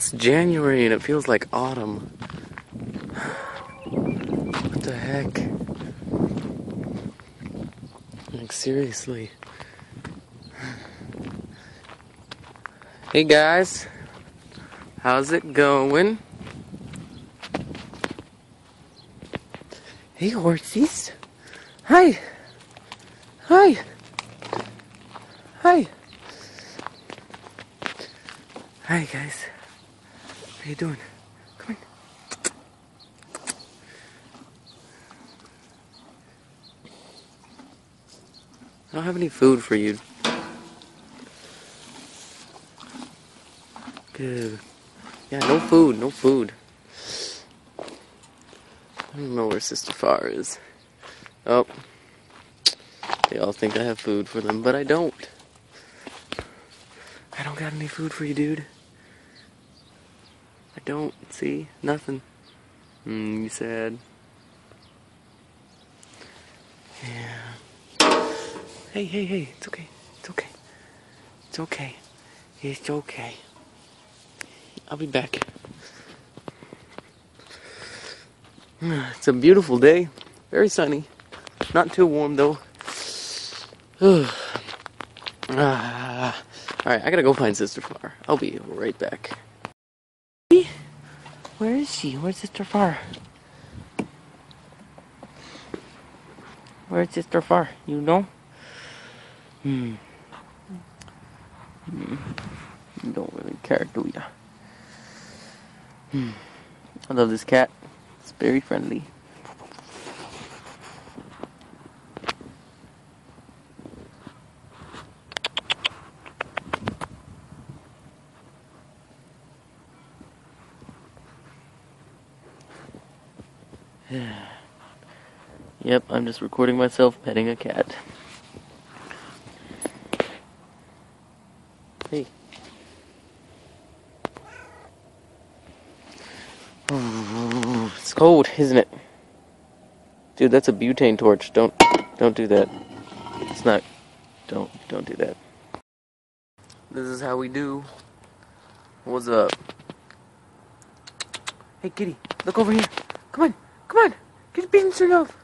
It's January and it feels like autumn. What the heck? Like, seriously. Hey guys, how's it going? Hey horsies. Hi. Hi. Hi. Hi guys. How you doing? Come on. I don't have any food for you. Good. Yeah, no food, no food. I don't know where Sister Far is. Oh. They all think I have food for them, but I don't. I don't got any food for you, dude. I don't. See? Nothing. You sad. Yeah. Hey, hey, hey. It's okay. It's okay. It's okay. It's okay. I'll be back. It's a beautiful day. Very sunny. Not too warm, though. Alright, I gotta go find Sister Far. I'll be right back. Where is she? Where's Sister Far? Where's Sister Far? You know? You don't really care, do ya? I love this cat. It's very friendly. Yep, I'm just recording myself petting a cat. Hey. It's cold, isn't it? Dude, that's a butane torch. Don't do that. It's not. Don't do that. This is how we do. What's up? Hey, kitty, look over here. Come on, come on. Get beans enough.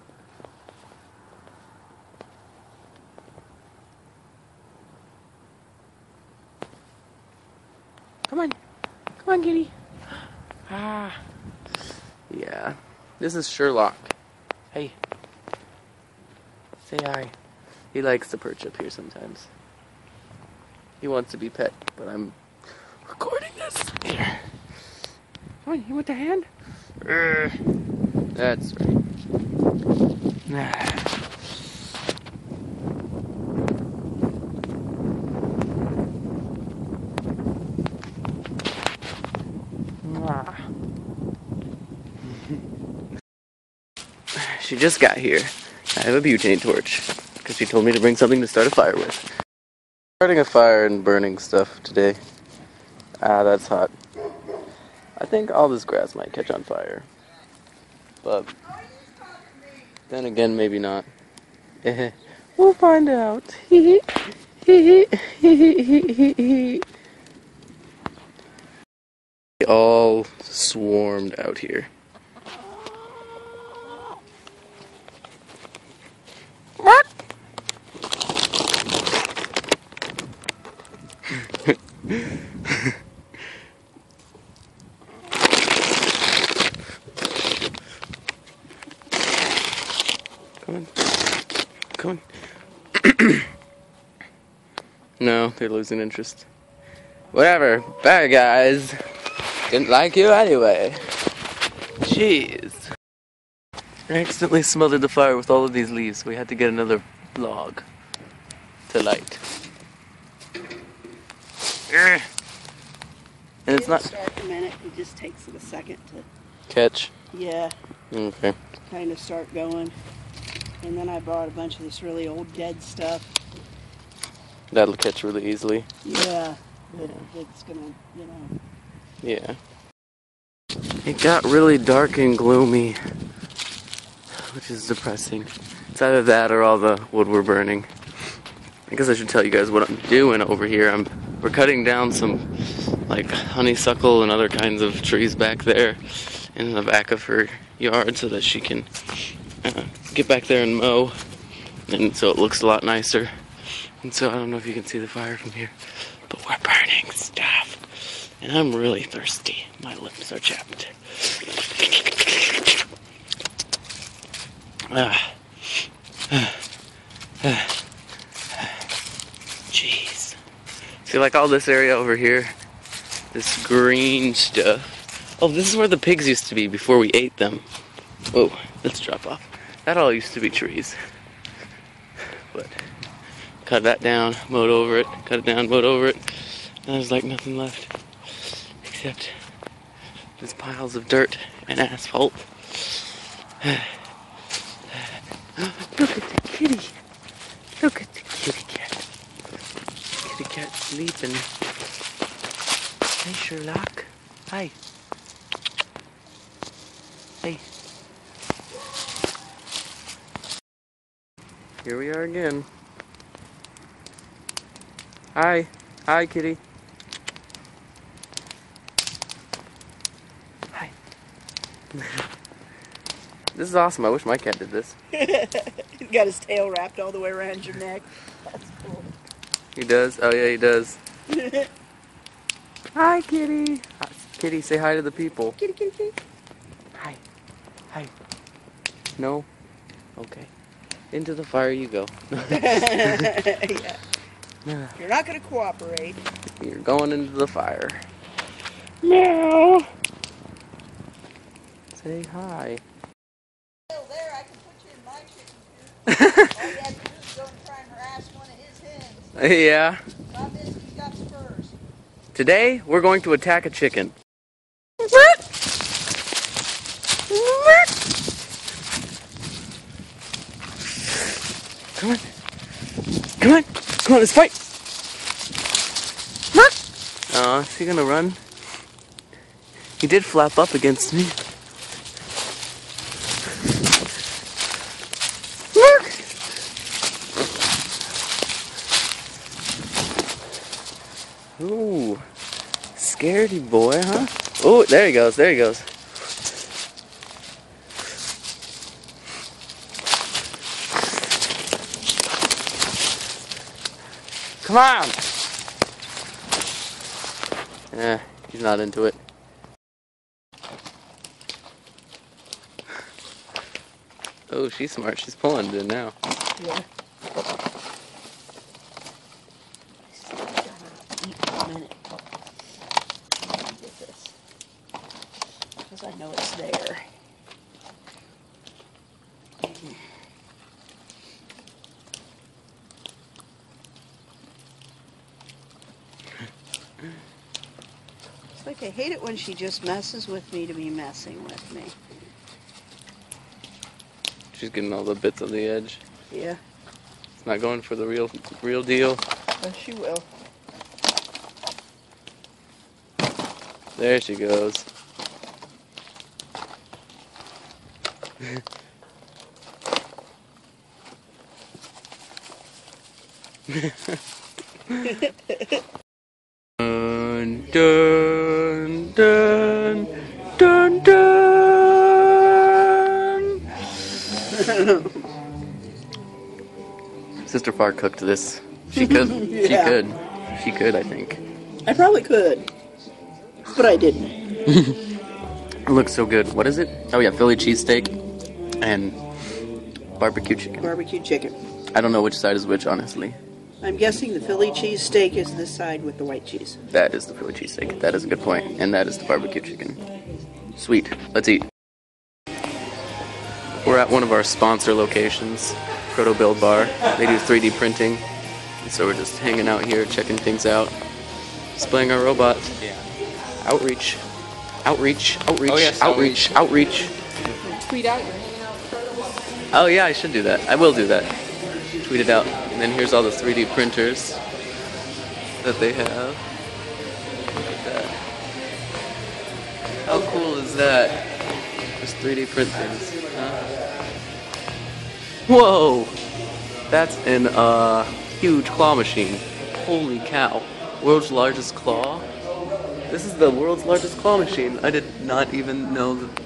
Come on. Come on, kitty. Yeah. This is Sherlock. Hey. Say hi. He likes to perch up here sometimes. He wants to be pet, but I'm recording this. Here. Come on, you want the hand? That's right. She just got here. I have a butane torch because she told me to bring something to start a fire with. Starting a fire and burning stuff today. That's hot. I think all this grass might catch on fire. But then again, maybe not. We'll find out. They all swarmed out here. Come on. Come on. No, they're losing interest. Whatever. Bye, guys. Didn't like you anyway. Jeez. I accidentally smothered the fire with all of these leaves. We had to get another log to light. And it's not... Start in a minute. It just takes it a second to... Catch? Yeah. Okay. Kind of start going. And then I brought a bunch of this really old dead stuff. That'll catch really easily. Yeah. It's gonna, you know. Yeah. It got really dark and gloomy, which is depressing. It's either that or all the wood we're burning. I guess I should tell you guys what I'm doing over here. We're cutting down some like honeysuckle and other kinds of trees back there in the back of her yard so that she can get back there and mow, and so it looks a lot nicer. And so I don't know if you can see the fire from here, but we're burning stuff. And I'm really thirsty. My lips are chapped. Jeez. See, like all this area over here, this green stuff. Oh, this is where the pigs used to be before we ate them. Whoa, let's drop off. That all used to be trees. But cut that down, mowed over it, cut it down, mowed over it. And there's like nothing left except these piles of dirt and asphalt. Look at the kitty. Look at the kitty cat. Kitty cat sleeping. Hey, Sherlock. Hi. Hey. Here we are again. Hi. Hi, kitty. Hi. This is awesome. I wish my cat did this. He's got his tail wrapped all the way around your neck. That's cool. He does? Oh, yeah, he does. Hi, kitty. Hi. Kitty, say hi to the people. Kitty, kitty, kitty. Hi. Hi. No? Okay. Into the fire you go. Yeah. You're not going to cooperate. You're going into the fire. No. Say hi. There, I can put you in my chicken coop. All you have to do is go and try and harass one of his hens. Yeah. Not this, he's got spurs. Today, we're going to attack a chicken. Come on. Come on. Come on, let's fight. Oh, is he gonna run? He did flap up against me. Ooh, scaredy boy, huh? Oh, there he goes, there he goes. Come on! He's not into it. Oh, she's smart. She's pulling it now. Yeah. Eat for a minute. Get this. Because I know it's there. It's like I hate it when she just messes with me to be messing with me. She's getting all the bits of the edge. Yeah. It's not going for the real deal. But she will. There she goes. Dun dun dun dun dun. Sister Far cooked this. She could. Yeah. She could, I think. I probably could. But I didn't. It looks so good. What is it? Oh yeah, Philly cheesesteak and barbecue chicken. Barbecue chicken. I don't know which side is which, honestly. I'm guessing the Philly cheesesteak is this side with the white cheese. That is the Philly cheesesteak. That is a good point. And that is the barbecue chicken. Sweet. Let's eat. We're at one of our sponsor locations, Proto Build Bar. They do 3D printing. And so we're just hanging out here, checking things out, displaying our robots. Yeah. Outreach. Outreach. Outreach. Oh, yes, outreach. Outreach. Tweet out you're hanging out with Proto. Oh yeah, I should do that. I will do that. Tweet it out. And then here's all the 3D printers that they have. Look at that. How cool is that? Just 3D print things. Huh? Whoa! That's an huge claw machine. Holy cow. World's largest claw. This is the world's largest claw machine. I did not even know that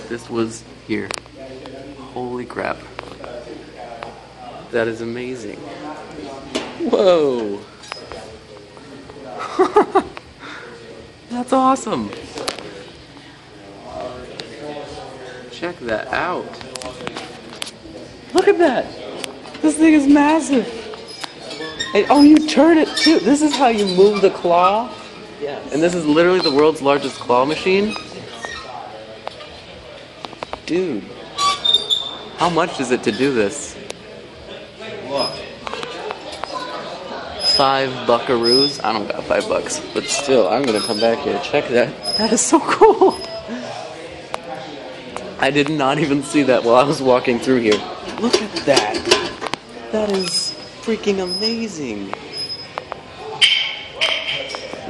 this was here. Holy crap. That is amazing. Whoa. That's awesome. Check that out. Look at that. This thing is massive. And, oh, you turn it too. This is how you move the claw? Yes. And this is literally the world's largest claw machine? Dude. How much is it to do this? Look. 5 buckaroos? I don't got $5, but still, I'm gonna come back here. Check that. That is so cool. I did not even see that while I was walking through here. Look at that. That is freaking amazing.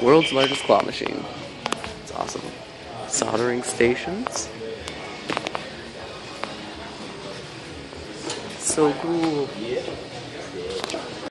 World's largest claw machine. It's awesome. Soldering stations. So cool.